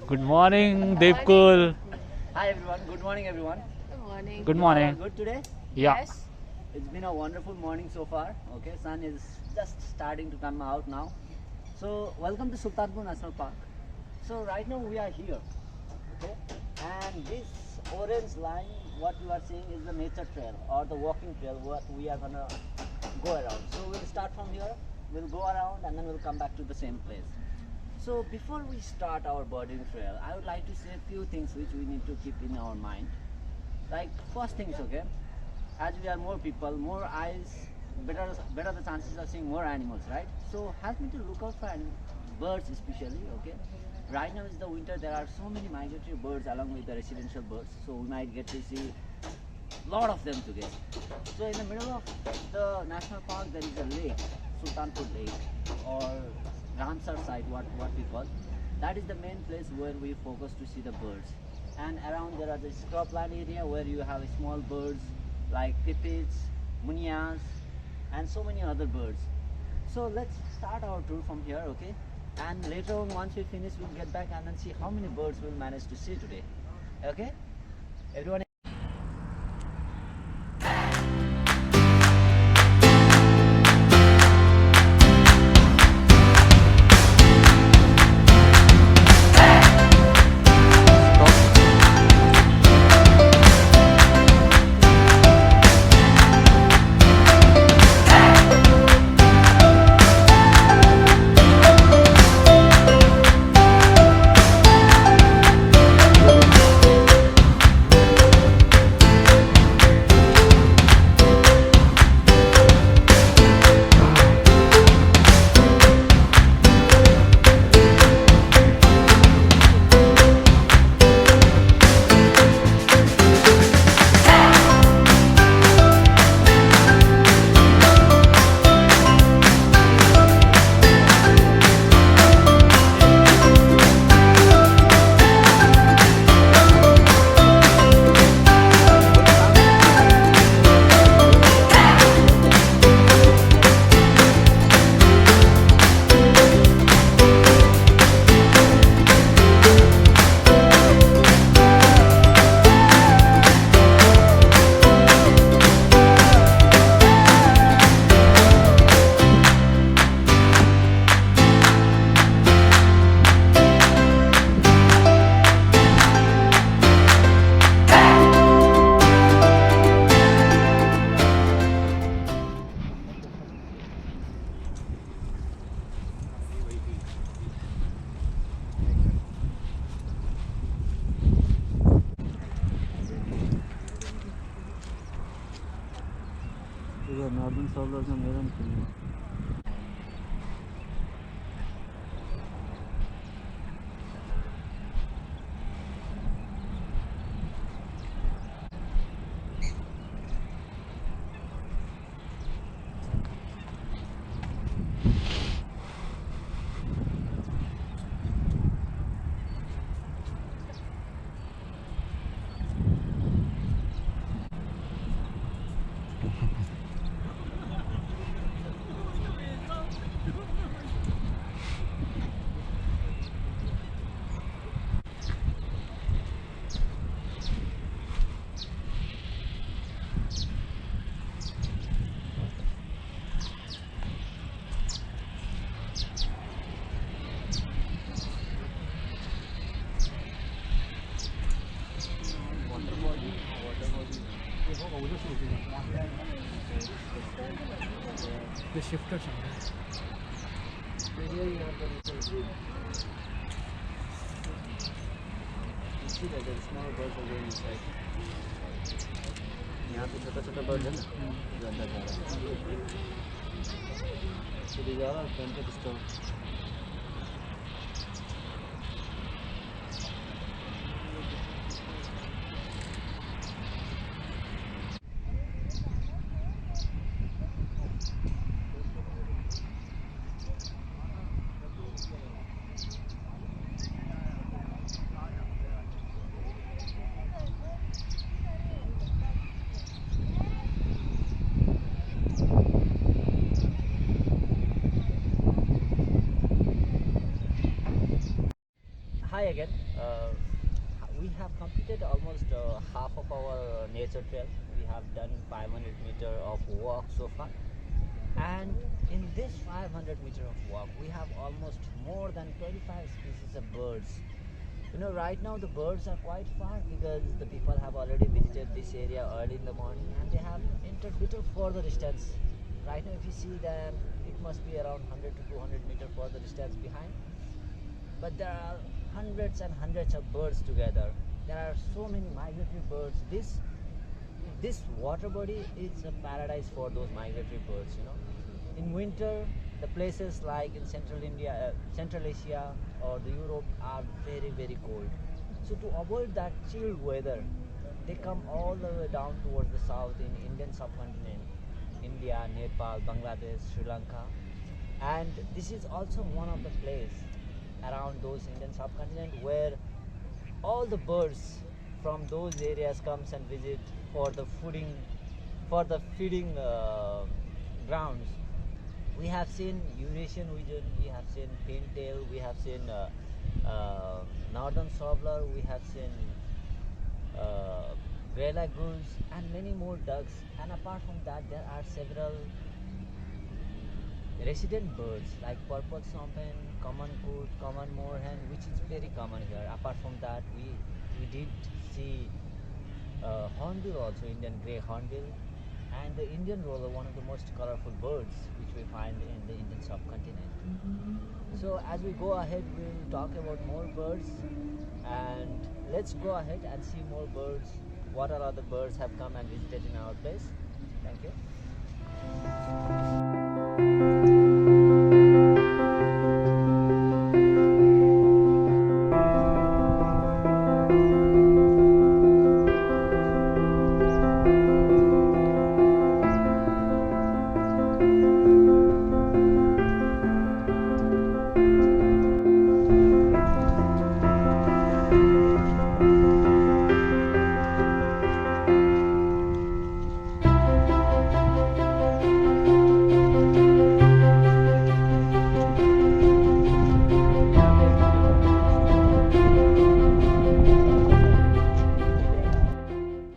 Good morning, Devkul. Hi everyone. Good morning everyone. Good morning. Good You all are morning. good today? Yeah. Yes. It's been a wonderful morning so far. Okay, sun is just starting to come out now. So welcome to Sultanpur National Park. So right now we are here. Okay, and this orange line, what you are seeing is the nature trail or the walking trail. What we are gonna go around. So we'll start from here. We'll go around and then we'll come back to the same place. So before we start our birding trail, I would like to say a few things which we need to keep in our mind. Like first things, okay, as we are more people, more eyes, better the chances of seeing more animals, right? So help me to look out for birds especially, okay. Right now is the winter, there are so many migratory birds along with the residential birds, so we might get to see lot of them together. So in the middle of the national park there is a lake, Sultanpur Lake, or Ramsar site, what we call. That is the main place where we focus to see the birds. And around there are the scrubland area where you have small birds like pipits, munias, and so many other birds. So let's start our tour from here, okay? And later on, once we finish, we'll get back and then see how many birds we'll manage to see today. Okay? Everyone. Northern Southern American. The shifter यहाँ पे छोटा छोटा bird है ना, जो अंदर जा रहा है, सीधे जा रहा है, फ्रंट पे disturb. hi again. We have completed almost half of our nature trail. We have done 500 meter of walk so far, and in this 500 meter of walk, we have almost more than 25 species of birds. You know, right now the birds are quite far because the people have already visited this area early in the morning, and they have entered little further distance. Right now, if you see them, it must be around 100 to 200 meter further distance behind. But there are hundreds and hundreds of birds together. There are so many migratory birds. This water body is a paradise for those migratory birds. You know, in winter, the places like in Central India, Central Asia, or the Europe are very very cold. So to avoid that chilled weather, they come all the way down towards the south in Indian subcontinent, India, Nepal, Bangladesh, Sri Lanka, and this is also one of the place around those Indian subcontinent where all the birds from those areas comes and visit for the feeding grounds. We have seen Eurasian pigeon, we have seen pintail, we have seen northern shoveler, we have seen grey goose, and many more ducks. And apart from that, there are several resident birds like purple swampin, common coot, common moorhen, which is very common here. Apart from that, we did see hornbill also, Indian grey hornbill, and the Indian roller, one of the most colorful birds which we find in the Indian subcontinent. So as we go ahead, we'll talk about more birds, and let's go ahead and see more birds. What are other birds have come and visited in our place? Thank you.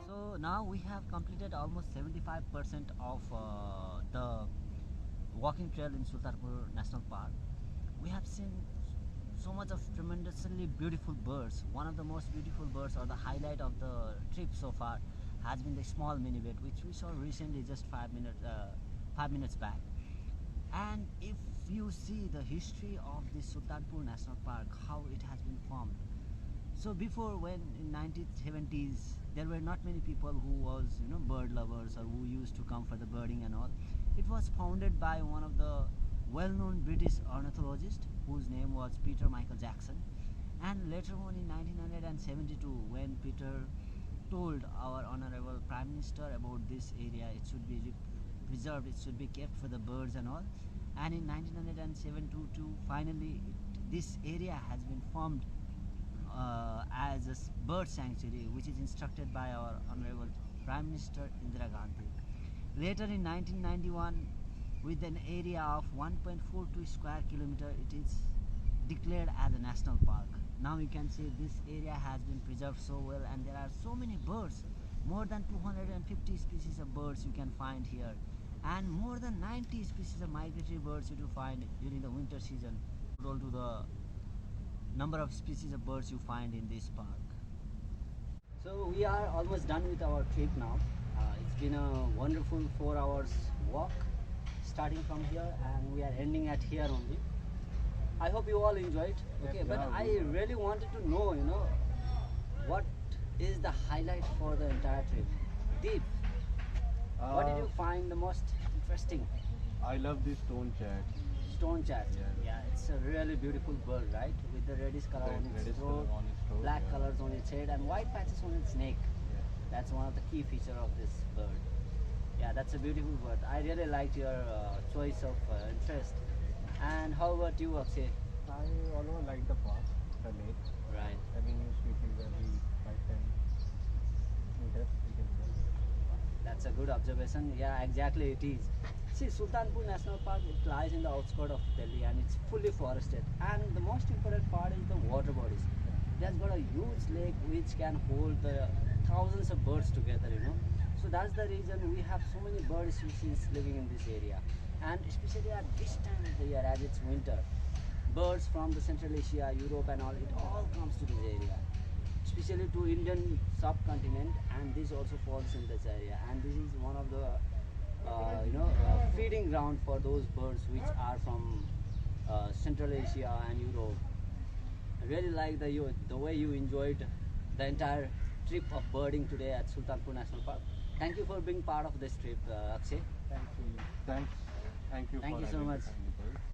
So now we have completed almost 75% of the walking trail in Sultanpur National Park. We have seen so much of tremendously beautiful birds. One of the most beautiful birds, or the highlight of the trip so far, has been the small minibet, which we saw recently, just 5 minutes back. And if you see the history of this Sultanpur National Park, how it has been formed. So before, when in 1970s, there were not many people who was, you know, bird lovers, or who used to come for the birding and all. It was founded by one of the well-known British ornithologists whose name was Peter Michael Jackson. And later on in 1972, when Peter told our honorable Prime Minister about this area, it should be preserved, it should be kept for the birds and all. And in 1972, finally, this area has been formed as a bird sanctuary, which is instructed by our honorable Prime Minister Indira Gandhi. Later in 1991, with an area of 1.42 square kilometer, it is declared as a national park. Now you can see this area has been preserved so well, and there are so many birds. More than 250 species of birds you can find here, and more than 90 species of migratory birds you do find during the winter season. Total to the number of species of birds you find in this park. So we are almost done with our trip now. It's been a wonderful 4 hours walk starting from here, and we are ending at here only. I hope you all enjoyed. Okay, Yes, but yeah, I really wanted to know, you know, what is the highlight for the entire trip? Deep, what did you find the most interesting? I love this stone chat. Stone chat. Yes. Yeah, it's a really beautiful bird, right? With the reddish color on its Reddish throat, color on its throat, black yeah. colors on its head, and white patches on its neck. Yeah. That's one of the key feature of this bird. Yeah, that's a beautiful bird. I really liked your choice of interest. And how about you, Akshay? I always like the park, the lake, Right. having new species every 5-10 meters. We can say. That's a good observation. Yeah, exactly it is. See, Sultanpur National Park, it lies in the outskirts of Delhi, and it's fully forested. And the most important part is the water bodies. It has got a huge lake which can hold thousands of birds together, you know. So that's the reason we have so many bird species living in this area. And especially at this time of the year, as it's winter, birds from the Central Asia, Europe and all, it all comes to this area, especially to Indian subcontinent, and this also falls in this area. And this is one of the feeding ground for those birds which are from Central Asia and Europe. I really like the way you enjoyed the entire trip of birding today at Sultanpur National Park. Thank you for being part of this trip, Akshay. Thank you. Thank you Thank for you so much. identifying